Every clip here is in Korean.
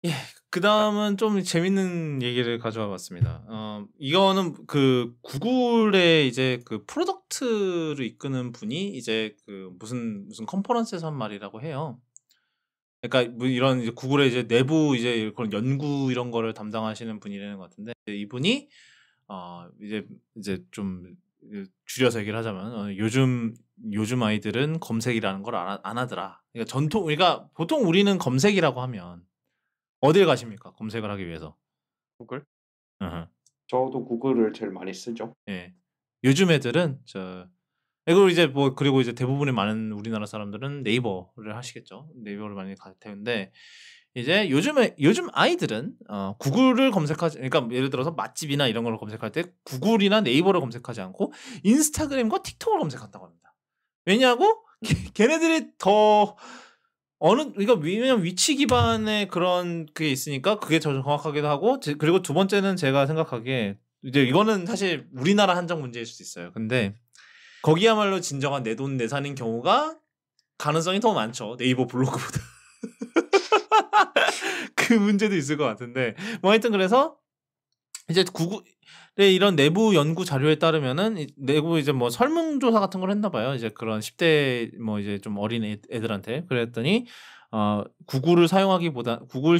예. 그다음은 좀 재밌는 얘기를 가져와 봤습니다. 이거는 그 구글의 이제 그 프로덕트를 이끄는 분이 이제 그 무슨 컨퍼런스에서 한 말이라고 해요. 그러니까 뭐 이런 이제 구글의 이제 내부 이제 그런 연구 이런 거를 담당하시는 분이라는 것 같은데 이분이 이제 좀 줄여서 얘기를 하자면 요즘 아이들은 검색이라는 걸 안 하더라. 그러니까 보통 우리는 검색이라고 하면 어딜 가십니까? 검색을 하기 위해서. 구글? 으흠. 저도 구글을 제일 많이 쓰죠. 예. 요즘 애들은 그리고 이제 그리고 이제 대부분의 많은 우리나라 사람들은 네이버를 하시겠죠. 네이버를 많이 갈 텐데 이제 요즘 아이들은 구글을 검색하지 그러니까 예를 들어서 맛집이나 이런 걸 검색할 때 구글이나 네이버를 검색하지 않고 인스타그램과 틱톡을 검색한다고 합니다. 왜냐하고 걔네들이 더 그러니까 왜냐면 위치 기반의 그런 그게 있으니까 그게 더 정확하기도 하고 그리고 두 번째는 제가 생각하기에 이제 이거는 사실 우리나라 한정 문제일 수도 있어요. 근데 거기야말로 진정한 내돈내산인 경우가 가능성이 더 많죠. 네이버 블로그보다. 그 문제도 있을 것 같은데 뭐 하여튼 그래서 이제 구글의 이런 내부 연구 자료에 따르면은 내부 이제 뭐 설문조사 같은 걸 했나 봐요. 이제 그런 10대 뭐 이제 좀 어린 애들한테 그랬더니 구글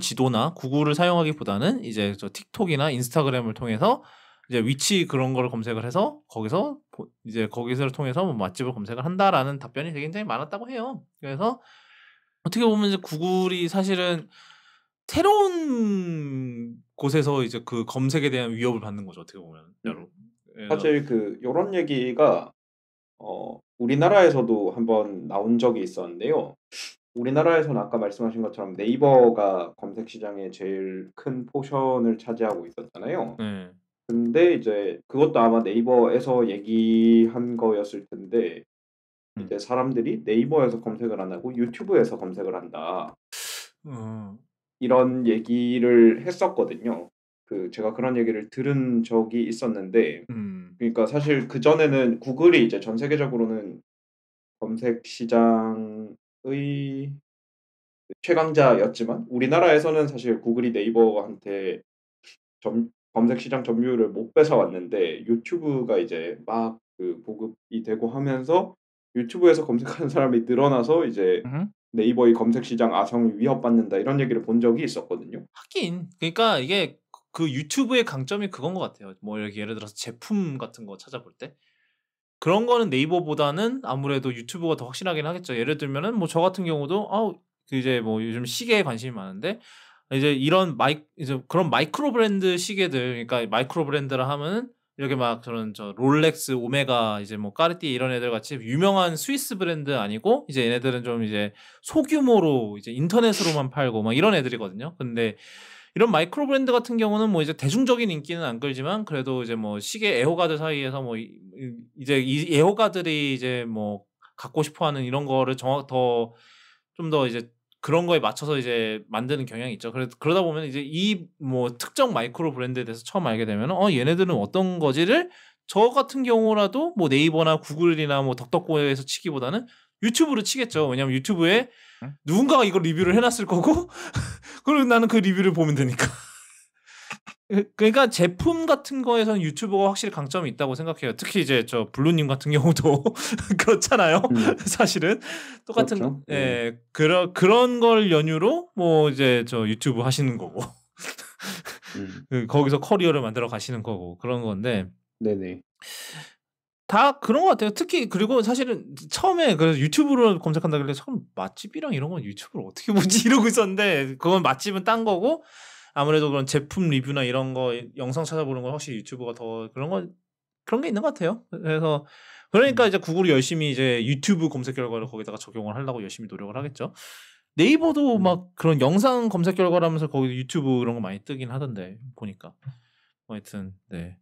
지도나 구글을 사용하기보다는 이제 저 틱톡이나 인스타그램을 통해서 이제 위치 그런 거를 검색을 해서 이제 거기서를 통해서 뭐 맛집을 검색을 한다라는 답변이 굉장히 많았다고 해요. 그래서 어떻게 보면 이제 구글이 사실은 새로운 곳에서 이제 그 검색에 대한 위협을 받는 거죠, 어떻게 보면. 음. 그래서 사실 요런 얘기가 우리나라에서도 한번 나온 적이 있었는데요. 우리나라에서는 아까 말씀하신 것처럼 네이버가 검색 시장의 제일 큰 포션을 차지하고 있었잖아요. 네. 근데 이제 그것도 아마 네이버에서 얘기한 거였을 텐데 음. 이제 사람들이 "네이버에서 검색을 안 하고 유튜브에서 검색을 한다." 어. 이런 얘기를 했었거든요. 제가 그런 얘기를 들은 적이 있었는데 음. 그러니까 사실 그전에는 구글이 이제 전 세계적으로는 검색 시장의 최강자였지만 우리나라에서는 사실 구글이 네이버한테 검색 시장 점유율을 못 뺏어왔는데 유튜브가 이제 막 보급이 되고 하면서 유튜브에서 검색하는 사람이 늘어나서 이제 음. "네이버의 검색 시장 아성이 위협받는다." 이런 얘기를 본 적이 있었거든요. 하긴 그러니까 이게 그 유튜브의 강점이 그건 것 같아요. 뭐 이렇게 예를 들어서 제품 같은 거 찾아볼 때 그런 거는 네이버보다는 아무래도 유튜브가 더 확실하긴 하겠죠. 예를 들면은 뭐 저 같은 경우도 그 이제 뭐 요즘 시계에 관심이 많은데 이제 이제 그런 마이크로 브랜드 시계들 그러니까 마이크로 브랜드라 하면은 이렇게 막 그런 롤렉스, 오메가 이제 뭐 까르띠에 이런 애들 같이 유명한 스위스 브랜드 아니고 이제 얘네들은 좀 이제 소규모로 이제 인터넷으로만 팔고 막 이런 애들이거든요. 근데 이런 마이크로 브랜드 같은 경우는 뭐 이제 대중적인 인기는 안 끌지만 그래도 이제 뭐 시계 애호가들 사이에서 뭐 이제 이 애호가들이 이제 뭐 갖고 싶어 하는 이런 거를 좀 더 이제 그런 거에 맞춰서 이제 만드는 경향이 있죠. 그러다 보면 이제 이 뭐 특정 마이크로 브랜드에 대해서 처음 알게 되면은 얘네들은 어떤 거지를 저 같은 경우라도 뭐 네이버나 구글이나 뭐 덕덕고에서 치기보다는 유튜브로 치겠죠. 왜냐하면 유튜브에 응? 누군가가 이걸 리뷰를 해 놨을 거고 그리고 나는 그 리뷰를 보면 되니까. 그러니까 제품 같은 거에서는 유튜브가 확실히 강점이 있다고 생각해요. 특히 이제 저 블루님 같은 경우도 그렇잖아요. 음. 사실은 똑같은 그렇죠. 네. 그런 걸 연유로 뭐 이제 저 유튜브 하시는 거고 음. 거기서 커리어를 만들어 가시는 거고 그런 건데 네네. 다 그런 것 같아요. 특히 그리고 사실은 처음에 그 유튜브로 검색한다길래 처음 '맛집이랑 이런 건 유튜브를 어떻게 보지?' 이러고 있었는데 그건 맛집은 딴 거고 아무래도 그런 제품 리뷰나 이런 거 영상 찾아보는 건 확실히 유튜브가 더 그런 게 있는 것 같아요. 그래서 그러니까 음. 이제 구글이 열심히 이제 유튜브 검색 결과를 거기다가 적용을 하려고 열심히 노력을 하겠죠. 네이버도 음. 막 그런 영상 검색 결과라면서 거기 유튜브 그런 거 많이 뜨긴 하던데 보니까. 뭐 하여튼 네.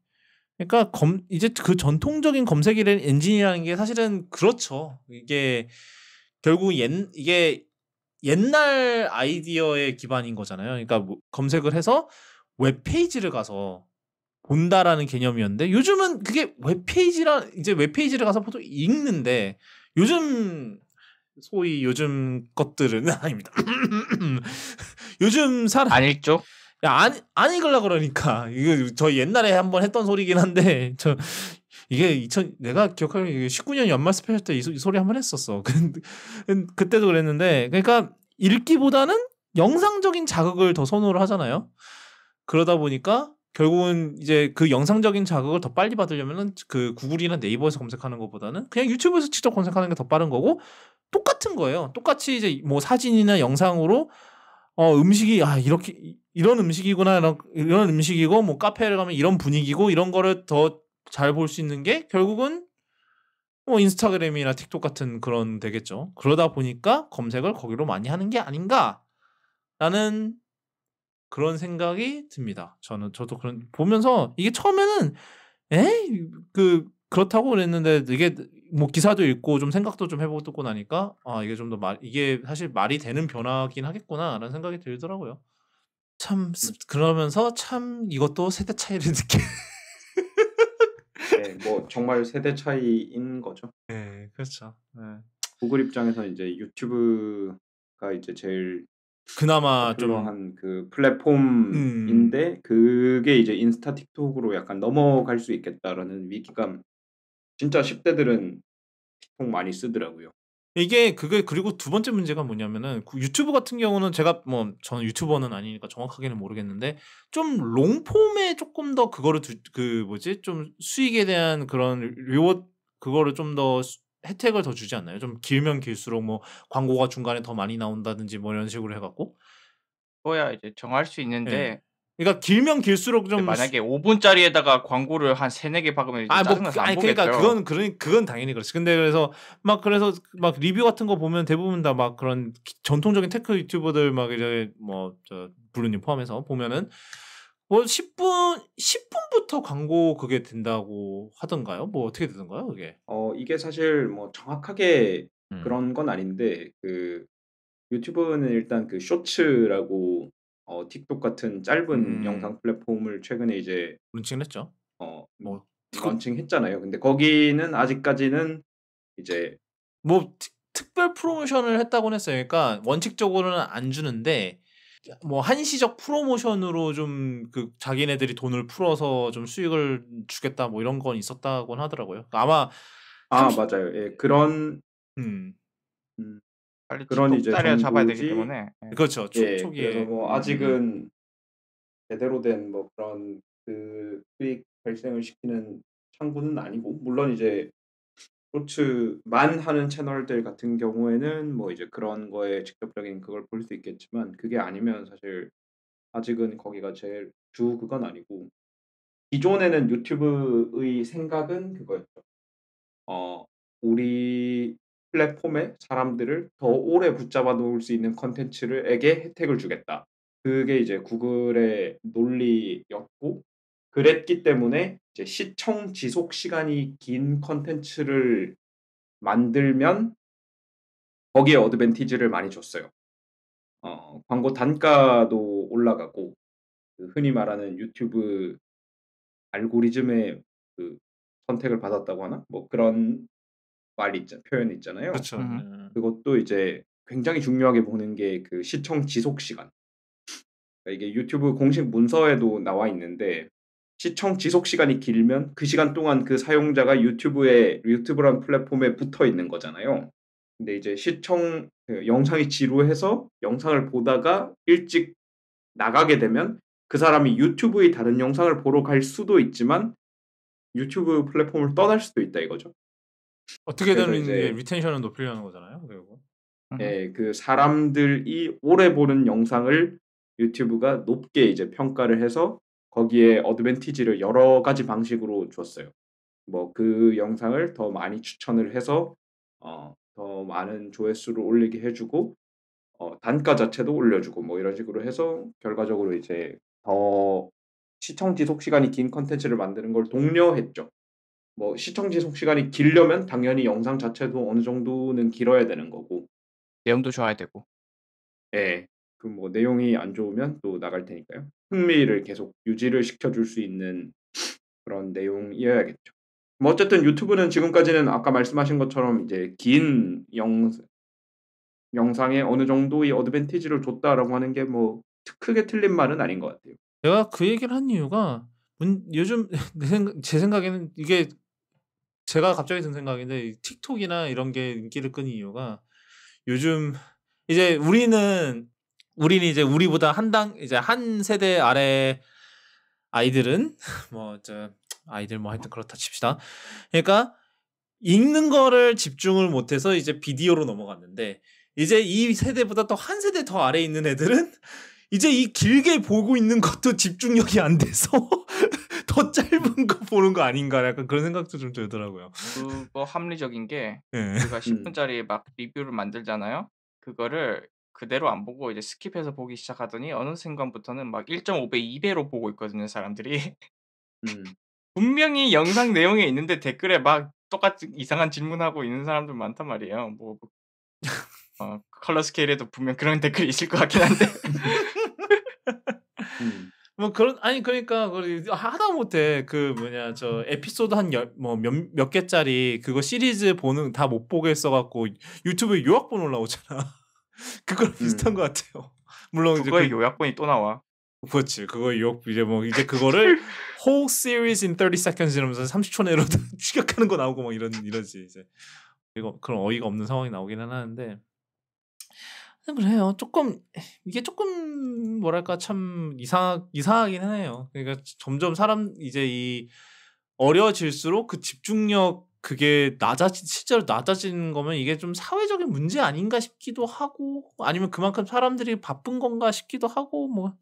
그러니까 이제 그 전통적인 검색 엔진이라는 게 사실은 그렇죠. 이게 결국 이게 옛날 아이디어의 기반인 거잖아요. 그러니까 뭐 검색을 해서 웹페이지를 가서 본다라는 개념이었는데 요즘은 그게 웹페이지를 가서 보통 읽는데 요즘 소위 요즘 것들은 아닙니다. 요즘 사람 안 읽죠? 야, 안 읽으려 그러니까 이거 저 옛날에 한번 했던 소리긴 한데 저 이게 2000 내가 기억하기로 19년 연말 스페셜 때 이 소리 한번 했었어. 그때도 그랬는데 그러니까 읽기보다는 영상적인 자극을 더 선호를 하잖아요. 그러다 보니까 결국은 이제 그 영상적인 자극을 더 빨리 받으려면은 그 구글이나 네이버에서 검색하는 것보다는 그냥 유튜브에서 직접 검색하는 게 더 빠른 거고 똑같은 거예요. 똑같이 이제 뭐 사진이나 영상으로 음식이 이렇게 이런 음식이구나 이런 음식이고 뭐 카페를 가면 이런 분위기고 이런 거를 더 잘 볼 수 있는 게 결국은 뭐 인스타그램이나 틱톡 같은 그런 되겠죠. 그러다 보니까 검색을 거기로 많이 하는 게 아닌가라는 그런 생각이 듭니다. 저도 그런 보면서 이게 처음에는 그렇다고 그랬는데 이게 뭐 기사도 읽고 좀 생각도 좀 해보고 나니까 이게 좀 더 이게 사실 말이 되는 변화긴 하겠구나라는 생각이 들더라고요. 참 그러면서 참 이것도 세대 차이를 느끼. 네, 뭐 정말 세대 차이인 거죠. 네, 그렇죠. 네. 구글 입장에서 이제 유튜브가 이제 제일 그나마 좀 포퓰러한 그 플랫폼인데 그게 이제 인스타, 틱톡으로 약간 넘어갈 수 있겠다라는 위기감. 진짜 10대들은 틱톡 많이 쓰더라고요. 이게 그리고 두 번째 문제가 뭐냐면은 그 유튜브 같은 경우는 제가 뭐 저는 유튜버는 아니니까 정확하게는 모르겠는데 좀 롱폼에 조금 더 그거를 좀 수익에 대한 그런 리워드 그거를 좀 더 혜택을 더 주지 않나요? 좀 길면 길수록 뭐 광고가 중간에 더 많이 나온다든지 뭐 이런 식으로 해갖고 그거야 이제 정할 수 예. 있는데 그러니까 길면 길수록 좀 만약에 5분 짜리에다가 광고를 한 3-4개 박으면 이제 짜증나서 안 그러니까 보겠죠. 그건 당연히 그렇지. 근데 그래서 막 리뷰 같은 거 보면 대부분 다 막 그런 전통적인 테크 유튜버들 막 이제 뭐 블루님 포함해서 보면은 뭐 10분부터 광고 그게 된다고 하던가요? 뭐 어떻게 되던가요, 그게? 이게 사실 뭐 정확하게 음. 그런 건 아닌데 유튜브는 일단 쇼츠라고 틱톡 같은 짧은 영상 플랫폼을 최근에 이제 론칭을 했죠. 어 뭐 틱톡 런칭했잖아요. 근데 거기는 아직까지는 이제 뭐 특별 프로모션을 했다고는 했어요. 그러니까 원칙적으로는 안 주는데 뭐 한시적 프로모션으로 좀 자기네들이 돈을 풀어서 좀 수익을 주겠다 뭐 이런 건 있었다고는 하더라고요. 아마 30 맞아요. 예. 그런 음. 음 빨리 그런 틱톡 이제 자리를 잡아야 되기 정보지. 때문에 그렇죠. 예. 그래서 초기에. 뭐 아직은 제대로 된 뭐 그런 수익 발생을 시키는 창구는 아니고, 물론 이제 쇼츠만 하는 채널들 같은 경우에는 뭐 이제 그런 거에 직접적인 그걸 볼 수 있겠지만, 그게 아니면 사실 아직은 거기가 제일 주 그건 아니고, 기존에는 유튜브의 생각은 그거였죠. 우리 플랫폼에 사람들을 더 오래 붙잡아 놓을 수 있는 콘텐츠를 에게 혜택을 주겠다. 그게 이제 구글의 논리였고, 그랬기 때문에 이제 시청 지속 시간이 긴 콘텐츠를 만들면 거기에 어드밴티지를 많이 줬어요. 광고 단가도 올라가고, 흔히 말하는 유튜브 알고리즘의 그 선택을 받았다고 하나? 뭐 그런 표현이 있잖아요. 그렇죠. 음. 그것도 이제 굉장히 중요하게 보는 게 시청 지속 시간. 그러니까 이게 유튜브 공식 문서에도 나와 있는데, 시청 지속 시간이 길면 그 시간 동안 그 사용자가 유튜브란 플랫폼에 붙어 있는 거잖아요. 근데 이제 영상이 지루해서 영상을 보다가 일찍 나가게 되면 그 사람이 유튜브의 다른 영상을 보러 갈 수도 있지만 유튜브 플랫폼을 떠날 수도 있다 이거죠. 그래서 어떻게든 이제 이제 리텐션을 높이려는 거잖아요, 결국. 사람들이 오래 보는 영상을 유튜브가 높게 이제 평가를 해서 거기에 어드밴티지를 여러 가지 방식으로 줬어요. 뭐 그 영상을 더 많이 추천을 해서 더 많은 조회수를 올리게 해 주고, 단가 자체도 올려주고 뭐 이런 식으로 해서 결과적으로 이제 더 시청 지속 시간이 긴 콘텐츠를 만드는 걸 독려했죠. 뭐 시청 지속 시간이 길려면 당연히 영상 자체도 어느 정도는 길어야 되는 거고. 내용도 좋아야 되고. 예. 뭐 내용이 안 좋으면 또 나갈 테니까요. 흥미를 계속 유지를 시켜 줄 수 있는 그런 내용이어야겠죠. 뭐 어쨌든 유튜브는 지금까지는 아까 말씀하신 것처럼 이제 긴 영상에 어느 정도의 어드밴티지를 줬다라고 하는 게 뭐 크게 틀린 말은 아닌 것 같아요. 내가 그 얘기를 한 이유가 요즘 제 생각에는 이게 제가 갑자기 든 생각인데 이 틱톡이나 이런 게 인기를 끄는 이유가 요즘 이제 우리는 이제 우리보다 이제 한 세대 아래 아이들은 뭐 아이들 뭐 하여튼 그렇다 칩시다. 그러니까 읽는 거를 집중을 못해서 이제 비디오로 넘어갔는데 이제 이 세대보다 또 한 세대 더 아래에 있는 애들은 이제 이 길게 보고 있는 것도 집중력이 안 돼서 더 짧은 거 보는 거 아닌가 약간 그런 생각도 좀 들더라고요. 그거 합리적인 게 예. 우리가 10분짜리 막 리뷰를 만들잖아요. 그거를 그대로 안 보고 이제 스킵해서 보기 시작하더니 어느 순간부터는 막 1.5배, 2배로 보고 있거든요, 사람들이. 음. 분명히 영상 내용에 있는데 댓글에 막 똑같이 이상한 질문하고 있는 사람들 많단 말이에요. 뭐 컬러 스케일에도 분명 그런 댓글이 있을 것 같긴 한데. 뭐 그런 아니 그러니까 하다못해 그 뭐냐 저 에피소드 한 몇 개짜리 그거 시리즈 보는 다 못 보겠어 갖고 유튜브에 요약본 올라오잖아. 그거랑 비슷한 것 같아요. 물론 이제 그거의 요약본이 또 나와. 그렇지. 그거 이제 그거를 whole series in 30 seconds 이러면서 30초 내로 추격하는 거 나오고 막 이러지 이제. 이거 그런 어이가 없는 상황이 나오기는 하는데. 그래요. 이게 조금 뭐랄까 참 이상하긴 해요. 그러니까 점점 이제 이 어려질수록 그 집중력 그게 실제로 낮아지는 거면 이게 좀 사회적인 문제 아닌가 싶기도 하고 아니면 그만큼 사람들이 바쁜 건가 싶기도 하고 뭐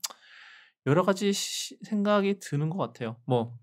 여러 가지 생각이 드는 것 같아요. 뭐